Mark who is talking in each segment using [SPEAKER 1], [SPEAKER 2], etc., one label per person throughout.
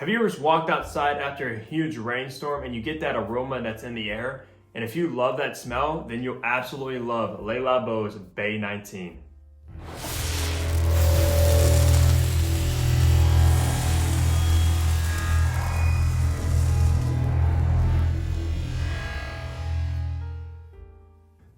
[SPEAKER 1] Have you ever walked outside after a huge rainstorm and you get that aroma that's in the air? And if you love that smell, then you'll absolutely love Le Labo's Baie 19.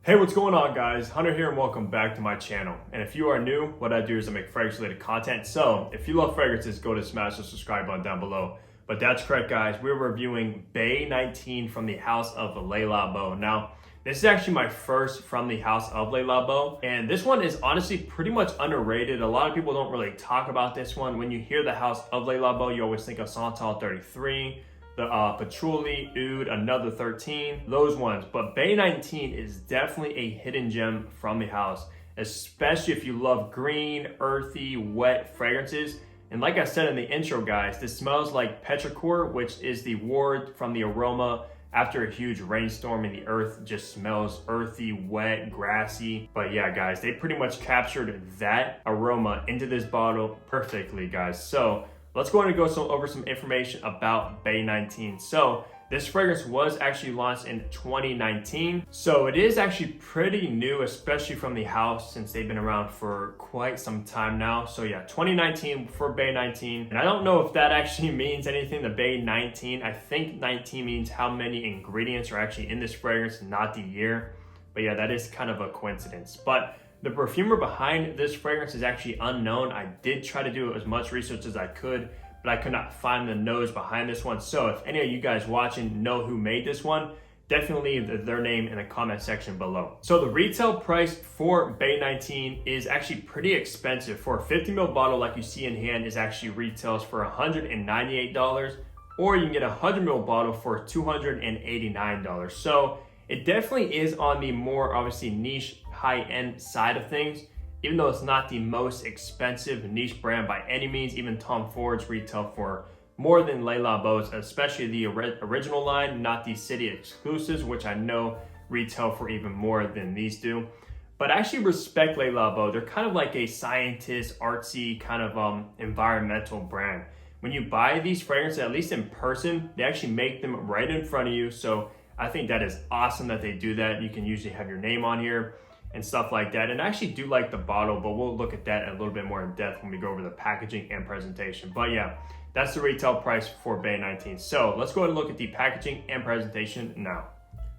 [SPEAKER 1] Hey, what's going on guys? Hunter here and welcome back to my channel. And if you are new, what I do is I make fragrance related content. So if you love fragrances, go to smash the subscribe button down below. But that's correct guys, we're reviewing Baie 19 from the house of Le Labo. Now, this is actually my first from the house of Le Labo. And this one is honestly pretty much underrated. A lot of people don't really talk about this one. When you hear the house of Le Labo, you always think of Santal 33. The Patchouli, Oud, Another 13, those ones. But Baie 19 is definitely a hidden gem from the house, especially if you love green, earthy, wet fragrances. And like I said in the intro, guys, this smells like petrichor, which is the word from the aroma after a huge rainstorm and the earth just smells earthy, wet, grassy. But yeah, guys, they pretty much captured that aroma into this bottle perfectly, guys. So let's go ahead and go over some information about Baie 19. So this fragrance was actually launched in 2019. So it is actually pretty new, especially from the house since they've been around for quite some time now. So yeah, 2019 for Baie 19. And I don't know if that actually means anything, the Baie 19. I think 19 means how many ingredients are actually in this fragrance, not the year. But yeah, that is kind of a coincidence. But the perfumer behind this fragrance is actually unknown. I did try to do as much research as I could, but I could not find the nose behind this one. So if any of you guys watching know who made this one, definitely leave their name in the comment section below. So the retail price for Baie 19 is actually pretty expensive. For a 50 ml bottle like you see in hand is actually retails for $198, or you can get a 100 ml bottle for $289. So it definitely is on the more obviously niche high-end side of things, even though it's not the most expensive niche brand by any means. Even Tom Ford's retail for more than Le Labo's, especially the original line, not the city exclusives, which I know retail for even more than these do. But I actually respect Le Labo. They're kind of like a scientist, artsy kind of environmental brand. When you buy these fragrances, at least in person, they actually make them right in front of you. So I think that is awesome that they do that. You can usually have your name on here and stuff like that. And I actually do like the bottle, but we'll look at that a little bit more in depth when we go over the packaging and presentation. But yeah, that's the retail price for Baie 19. So let's go ahead and look at the packaging and presentation now.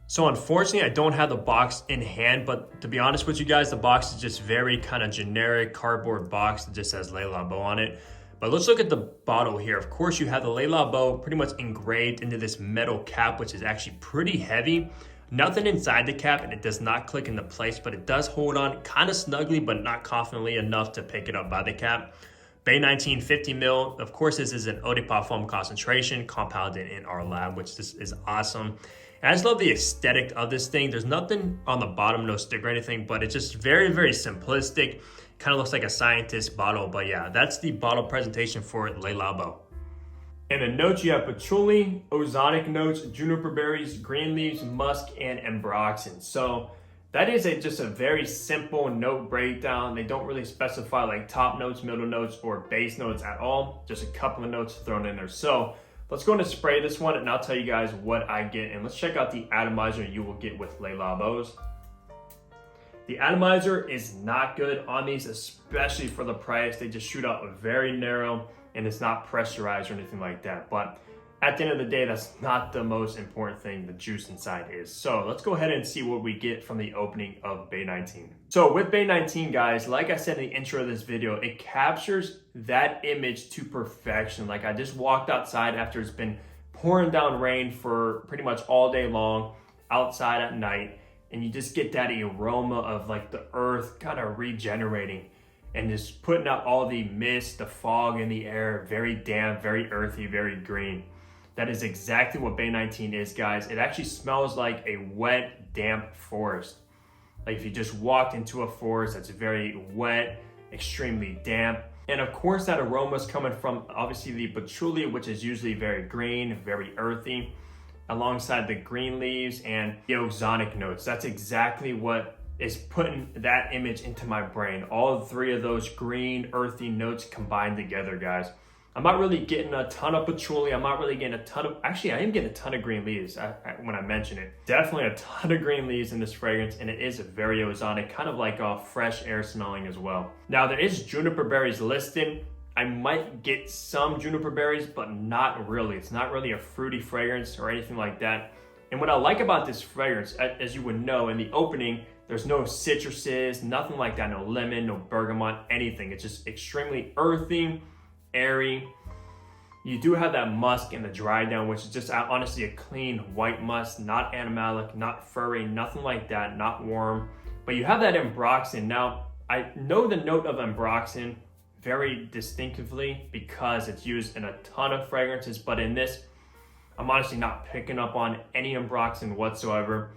[SPEAKER 1] So unfortunately, I don't have the box in hand, but to be honest with you guys, the box is just very kind of generic cardboard box that just says Le Labo on it. But let's look at the bottle here. Of course, you have the Le Labo pretty much engraved into this metal cap, which is actually pretty heavy. Nothing inside the cap, and it does not click into place, but it does hold on kind of snugly, but not confidently enough to pick it up by the cap. Baie 19 50 ml. Of course, this is an eau de parfum concentration compounded in our lab, which is awesome. And I just love the aesthetic of this thing. There's nothing on the bottom, no stick or anything, but it's just very, very simplistic. Kind of looks like a scientist bottle, but yeah, that's the bottle presentation for Le Labo. In the notes, you have patchouli, ozonic notes, juniper berries, green leaves, musk, and ambroxan. So that is just a very simple note breakdown. They don't really specify like top notes, middle notes, or base notes at all. Just a couple of notes thrown in there. So let's go and spray this one, and I'll tell you guys what I get. And let's check out the atomizer you will get with Le Labos. The atomizer is not good on these, especially for the price. They just shoot out very narrow, and it's not pressurized or anything like that. But at the end of the day, that's not the most important thing. The juice inside is. So let's go ahead and see what we get from the opening of Baie 19. So with Baie 19, guys, like I said in the intro of this video, it captures that image to perfection. Like I just walked outside after it's been pouring down rain for pretty much all day long outside at night. And you just get that aroma of like the earth kind of regenerating and just putting out all the mist, the fog in the air, very damp, very earthy, very green. That is exactly what Baie 19 is, guys. It actually smells like a wet, damp forest. Like if you just walked into a forest that's very wet, extremely damp. And of course that aroma is coming from obviously the patchouli, which is usually very green, very earthy, alongside the green leaves and the ozonic notes. That's exactly what is putting that image into my brain. All three of those green, earthy notes combined together, guys. I'm not really getting a ton of patchouli. I'm not really getting a ton of, actually I am getting a ton of green leaves when I mention it. Definitely a ton of green leaves in this fragrance, and it is very ozonic, kind of like a fresh air smelling as well. Now there is juniper berries listed. I might get some juniper berries, but not really. It's not really a fruity fragrance or anything like that. And what I like about this fragrance, as you would know in the opening, there's no citruses, nothing like that, no lemon, no bergamot, anything. It's just extremely earthy, airy. You do have that musk in the dry down, which is just honestly a clean white musk, not animalic, not furry, nothing like that, not warm. But you have that ambroxan. Now, I know the note of ambroxan very distinctively because it's used in a ton of fragrances, but in this, I'm honestly not picking up on any ambroxan whatsoever.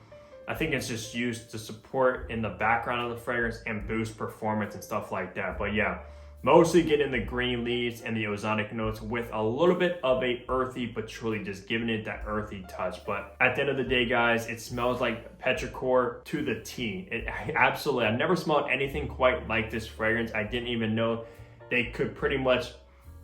[SPEAKER 1] I think it's just used to support in the background of the fragrance and boost performance and stuff like that. But yeah, mostly getting the green leaves and the ozonic notes with a little bit of a earthy patchouli, just giving it that earthy touch. But at the end of the day, guys, it smells like petrichor to the T. Absolutely, I've never smelled anything quite like this fragrance. I didn't even know they could pretty much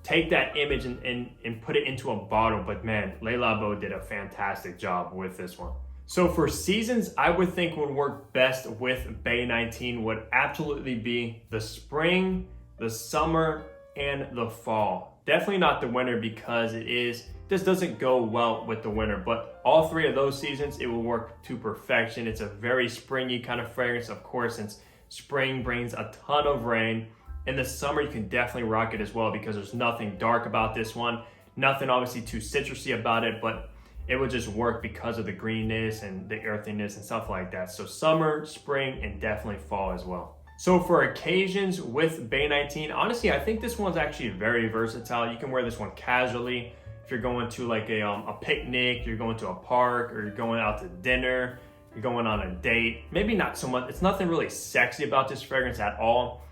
[SPEAKER 1] take that image and put it into a bottle. But man, Le Labo did a fantastic job with this one. So for seasons, I would think would work best with Baie 19 would absolutely be the spring, the summer, and the fall. Definitely not the winter because this doesn't go well with the winter, but all three of those seasons, it will work to perfection. It's a very springy kind of fragrance, of course, since spring brings a ton of rain. In the summer, you can definitely rock it as well because there's nothing dark about this one. Nothing obviously too citrusy about it, but it would just work because of the greenness and the earthiness and stuff like that. So summer, spring, and definitely fall as well. So for occasions with Baie 19, honestly, I think this one's actually very versatile. You can wear this one casually. If you're going to like a picnic, you're going to a park, or you're going out to dinner, you're going on a date. Maybe not so much, it's nothing really sexy about this fragrance at all,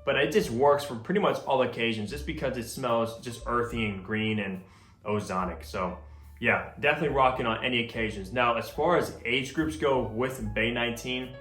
[SPEAKER 1] but it just works for pretty much all occasions just because it smells just earthy and green and ozonic. So yeah, definitely rocking on any occasions. Now, as far as age groups go with Baie 19,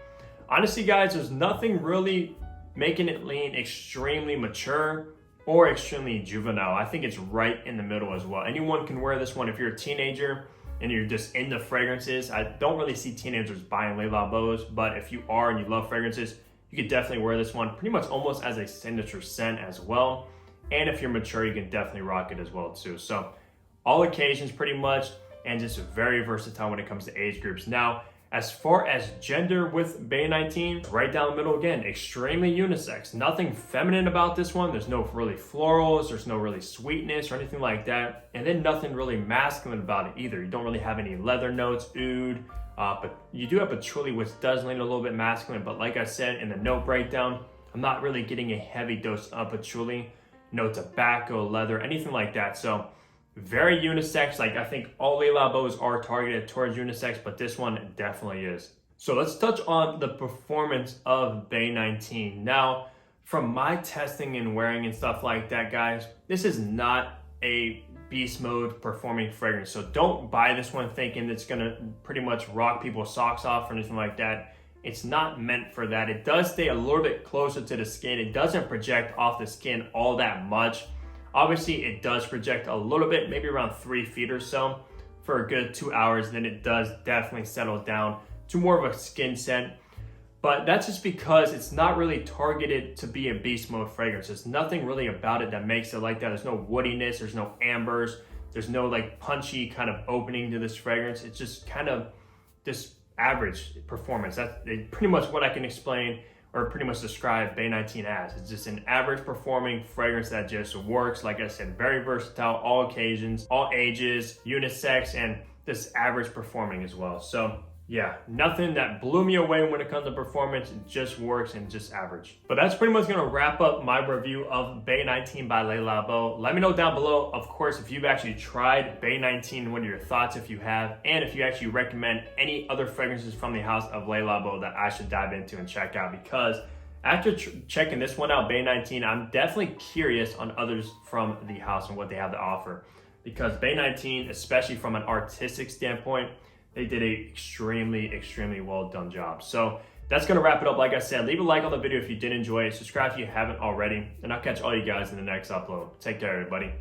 [SPEAKER 1] honestly, guys, there's nothing really making it lean extremely mature or extremely juvenile. I think it's right in the middle as well. Anyone can wear this one. If you're a teenager and you're just into fragrances, I don't really see teenagers buying Le Labos, but if you are and you love fragrances, you could definitely wear this one pretty much almost as a signature scent as well. And if you're mature, you can definitely rock it as well too. So all occasions pretty much, and just very versatile when it comes to age groups. Now, as far as gender with Baie 19, right down the middle again, extremely unisex. Nothing feminine about this one. There's no really florals, there's no really sweetness or anything like that. And then nothing really masculine about it either. You don't really have any leather notes, oud, but you do have patchouli, which does lean a little bit masculine. But like I said in the note breakdown, I'm not really getting a heavy dose of patchouli, no tobacco, leather, anything like that. So very unisex. Like I think all Le Labos are targeted towards unisex, but this one definitely is. So let's touch on the performance of Baie 19. Now, from my testing and wearing and stuff like that, guys, this is not a beast mode performing fragrance. So don't buy this one thinking it's gonna pretty much rock people's socks off or anything like that. It's not meant for that. It does stay a little bit closer to the skin. It doesn't project off the skin all that much. Obviously, it does project a little bit, maybe around 3 feet or so for a good 2 hours. Then it does definitely settle down to more of a skin scent. But that's just because it's not really targeted to be a beast mode fragrance. There's nothing really about it that makes it like that. There's no woodiness, there's no ambers, there's no like punchy kind of opening to this fragrance. It's just kind of this average performance. That's pretty much what I can explain or pretty much describe Baie 19 as. It's just an average performing fragrance that just works. Like I said, very versatile, all occasions, all ages, unisex, and this average performing as well. So yeah, nothing that blew me away when it comes to performance. It just works and just average. But that's pretty much gonna wrap up my review of Baie 19 by Le Labo. Let me know down below, of course, if you've actually tried Baie 19, what are your thoughts if you have, and if you actually recommend any other fragrances from the house of Le Labo that I should dive into and check out. Because after checking this one out, Baie 19, I'm definitely curious on others from the house and what they have to offer. Because Baie 19, especially from an artistic standpoint, they did an extremely well done job. So that's gonna wrap it up. Like I said, leave a like on the video if you did enjoy it. Subscribe if you haven't already, and I'll catch all you guys in the next upload. Take care, everybody.